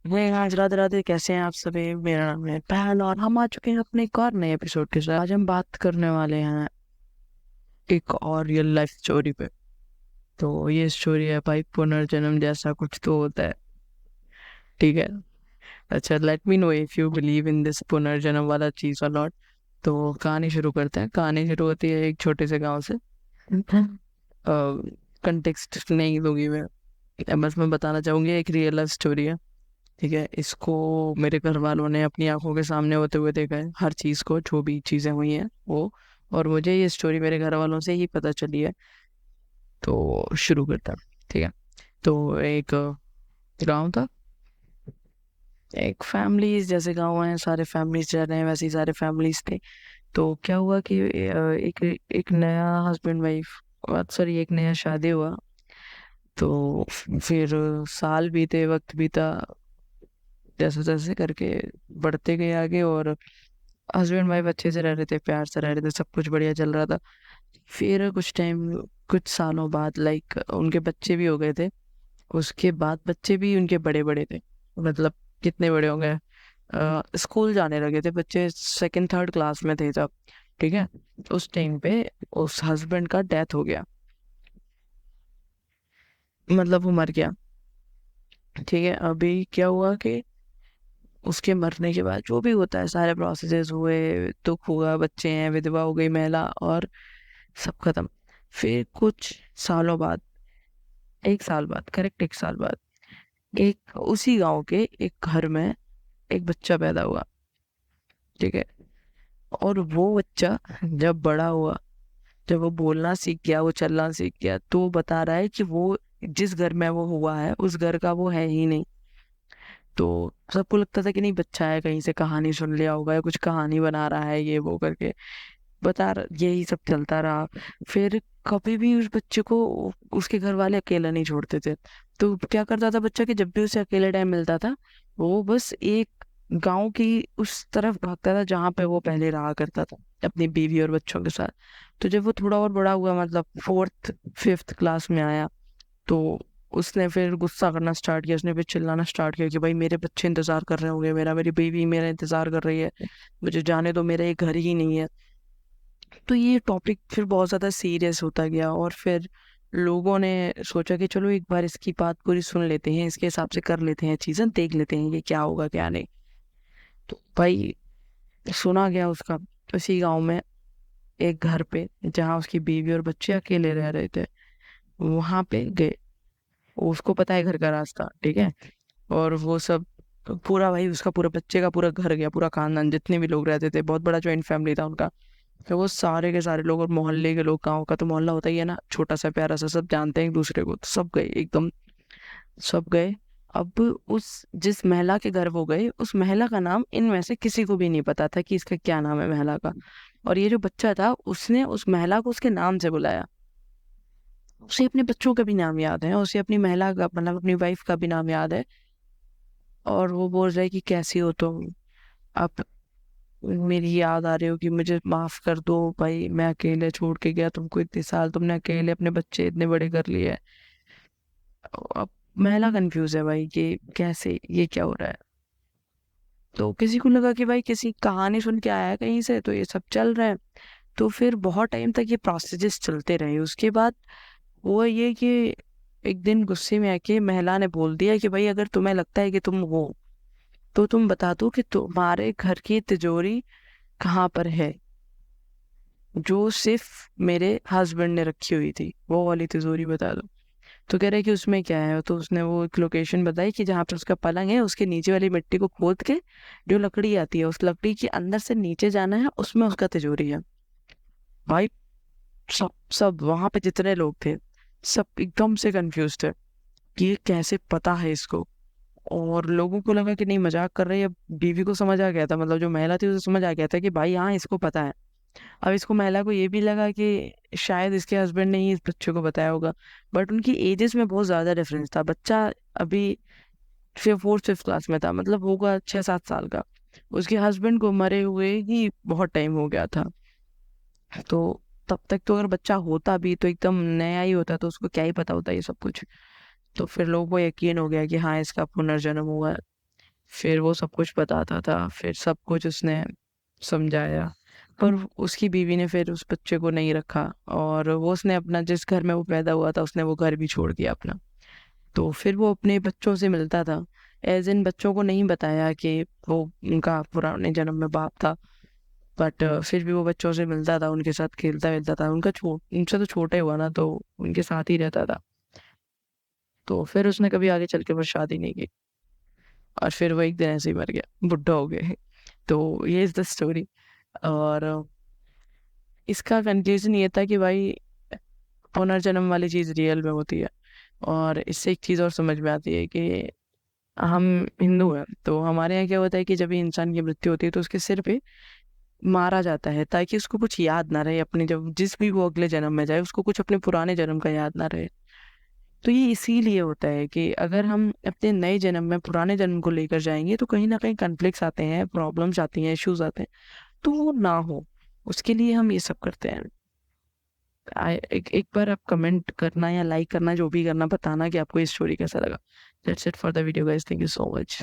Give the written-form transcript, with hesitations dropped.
हे आज राधे राधे, कैसे हैं आप सभी। मेरा नाम है पहल और हम आ चुके हैं अपने एक और नए एपिसोड के साथ। आज हम बात करने वाले हैं एक और रियल लाइफ स्टोरी पे। तो ये स्टोरी है भाई, पुनर्जन्म जैसा कुछ तो होता है, ठीक है। अच्छा, let me know if you believe in this पुनर्जन्म वाला चीज और नॉट। तो कहानी शुरू करते हैं। कहानी शुरू होती है एक छोटे से गांव से। कंटेक्स्ट नहीं दूंगी मैं, बस मैं बताना चाहूंगी एक रियल लाइफ स्टोरी है, ठीक है। इसको मेरे घर वालों ने अपनी आंखों के सामने होते हुए देखा है, हर चीज़ को, जो भी चीज़ें हुई हैं वो। और मुझे ये स्टोरी मेरे घर वालों से ही पता चली है। तो शुरू करता हूँ, ठीक है। तो एक गांव था। एक फैमिलीज जैसे गांव हैं, सारे फैमिलीज रह रहे हैं, वैसे ही सारे फैमिलीज थे। तो क्या हुआ कि एक एक नया हस्बैंड वाइफ, सॉरी, एक नया शादी हुआ। तो फिर साल बीते, वक्त बीता, जैसे जैसे करके बढ़ते गए आगे। और हस्बैंड वाइफ अच्छे से रह रहे थे, प्यार से रह रहे थे, सब कुछ बढ़िया चल रहा था। फिर कुछ टाइम, कुछ सालों बाद, लाइक उनके बच्चे भी हो गए थे। उसके बाद बच्चे भी उनके बड़े बड़े थे। मतलब कितने बड़े हो गए, स्कूल जाने लगे थे बच्चे, सेकंड थर्ड क्लास में थे जब, ठीक है। उस टाइम पे उस हस्बैंड का डेथ हो गया, मतलब वो मर गया, ठीक है। अभी क्या हुआ कि उसके मरने के बाद जो भी होता है, सारे प्रोसेसेस हुए, दुख हुआ, बच्चे हैं, विधवा हो गई महिला, और सब खत्म। फिर कुछ सालों बाद, एक साल बाद, करेक्ट एक साल बाद, एक उसी गांव के एक घर में एक बच्चा पैदा हुआ, ठीक है। और वो बच्चा जब बड़ा हुआ, जब वो बोलना सीख गया, वो चलना सीख गया, तो वो बता रहा है कि वो जिस घर में वो हुआ है उस घर का वो है ही नहीं। तो सबको लगता था कि नहीं, बच्चा है, कहीं से कहानी सुन लिया होगा या कुछ कहानी बना रहा है ये वो करके, यही सब चलता रहा। फिर कभी भी उस बच्चे को उसके घर वाले अकेला नहीं छोड़ते थे। तो क्या करता था बच्चा कि जब भी उसे अकेले टाइम मिलता था, वो बस एक गांव की उस तरफ भागता था जहां पे वो पहले रहा करता था अपनी बीवी और बच्चों के साथ। तो जब वो थोड़ा और बड़ा हुआ, मतलब फोर्थ फिफ्थ क्लास में आया, तो उसने फिर गुस्सा करना स्टार्ट किया। उसने फिर चिल्लाना स्टार्ट किया कि भाई मेरे बच्चे इंतजार कर रहे होंगे, मेरी बीवी मेरा इंतजार कर रही है, मुझे जाने दो, मेरा ये घर ही नहीं है। तो ये टॉपिक फिर बहुत ज़्यादा सीरियस होता गया। और फिर लोगों ने सोचा कि चलो एक बार इसकी बात पूरी सुन लेते हैं, इसके हिसाब से कर लेते हैं चीज़ें, देख लेते हैं कि क्या होगा क्या नहीं। तो भाई सुना गया उसका, उसी गांव में एक घर पे जहाँ उसकी बीवी और बच्चे अकेले रह रहे थे, वहां पे गए। उसको पता है घर का रास्ता, ठीक है। और वो सब पूरा, भाई उसका पूरा बच्चे का पूरा घर गया, पूरा खानदान, जितने भी लोग रहते थे, बहुत बड़ा जॉइंट फैमिली था उनका। तो वो सारे के सारे लोग और मोहल्ले के लोग, गांव का तो मोहल्ला होता ही है ना, छोटा सा प्यारा सा, सब जानते हैं एक दूसरे को, तो सब गए एकदम, सब गए। अब उस जिस महिला के घर वो गए, उस महिला का नाम इनमें से किसी को भी नहीं पता था कि इसका क्या नाम है महिला का। और ये जो बच्चा था, उसने उस महिला को उसके नाम से बुलाया। उसे अपने बच्चों का भी नाम याद है, उसे अपनी महिला का, मतलब अपनी वाइफ का भी नाम याद है। और वो बोल रहे कि कैसी हो तुम, आप मेरी याद आ रही हो कि मुझे माफ कर दो भाई, मैं अकेले छोड़ के गया तुमको इतने साल, तुमने अकेले अपने बच्चे इतने बड़े कर लिए हैं। अब महिला कंफ्यूज है भाई कि कैसे, ये क्या हो रहा है। तो किसी को लगा कि भाई किसी कहानी सुन के आया है कहीं से, तो ये सब चल रहा है। तो फिर बहुत टाइम तक ये प्रोसेस चलते रहे। उसके बाद हुआ ये कि एक दिन गुस्से में आके महिला ने बोल दिया कि भाई अगर तुम्हें लगता है कि तुम हो, तो तुम बता दो कि तुम्हारे घर की तिजोरी कहाँ पर है, जो सिर्फ मेरे हस्बैंड ने रखी हुई थी, वो वाली तिजोरी बता दो। तो कह रहे कि उसमें क्या है। तो उसने वो एक लोकेशन बताई कि जहाँ पे उसका पलंग है, उसके नीचे वाली मिट्टी को खोद के जो लकड़ी आती है, उस लकड़ी के अंदर से नीचे जाना है, उसमें उसका तिजोरी है। भाई सब सब वहां पे जितने लोग थे, सब एकदम से कंफ्यूज थे कि ये कैसे पता है इसको। और लोगों को लगा कि नहीं, मजाक कर रही है। बीवी को समझ आ गया था, मतलब जो महिला थी उसे समझ आ गया था कि भाई हाँ, इसको पता है। अब इसको, महिला को ये भी लगा कि शायद इसके हस्बैंड ने ही इस बच्चे को बताया होगा। बट उनकी एजेस में बहुत ज्यादा डिफरेंस था। बच्चा अभी फोर्थ फिफ्थ क्लास में था, मतलब होगा 6-7 साल का। उसके हस्बैंड को मरे हुए ही बहुत टाइम हो गया था। तो तब तक तो अगर बच्चा होता भी तो एकदम नया ही होता, तो उसको क्या ही पता होता ये सब कुछ। तो फिर लोगों को यकीन हो गया कि हाँ, इसका पुनर्जन्म हुआ है। फिर वो सब कुछ बताता था, फिर सब कुछ उसने समझाया, पर उसकी बीवी ने फिर उस बच्चे को नहीं रखा, और वो उसने अपना जिस घर में वो पैदा हुआ था उसने वो घर भी छोड़ दिया अपना। तो फिर वो अपने बच्चों से मिलता था, एज इन बच्चों को नहीं बताया कि वो उनका पुराने जन्म में बाप था, बट फिर भी वो बच्चों से मिलता था, उनके साथ खेलता मिलता था, उनसे तो छोटा ही हुआ ना, तो उनके साथ ही रहता था। तो फिर उसने कभी आगे चल के वो शादी नहीं की, और फिर वो एक दिन ऐसे ही मर गया, बुढ़ा हो गया। तो ये इज द स्टोरी। और इसका कंक्लूजन ये था कि भाई पुनर्जन्म वाली चीज़ रियल में होती है। और इससे एक चीज़ और समझ में आती है कि हम हिंदू हैं, तो हमारे यहाँ क्या होता है कि जब भी इंसान की मृत्यु होती है तो उसके सिर पे मारा जाता है, ताकि उसको कुछ याद ना रहे अपने, जब जिस भी वो अगले जन्म में जाए उसको कुछ अपने पुराने जन्म का याद ना रहे। तो ये इसीलिए होता है कि अगर हम अपने नए जन्म में पुराने जन्म को लेकर जाएंगे तो कहीं ना कहीं कन्फ्लिक्ट्स आते हैं, प्रॉब्लम्स आती हैं, इश्यूज आते हैं, तो वो ना हो, उसके लिए हम ये सब करते हैं। एक बार आप कमेंट करना या लाइक करना, जो भी करना, बताना कि आपको ये स्टोरी कैसा लगा। That's it for the video guys, thank you so much.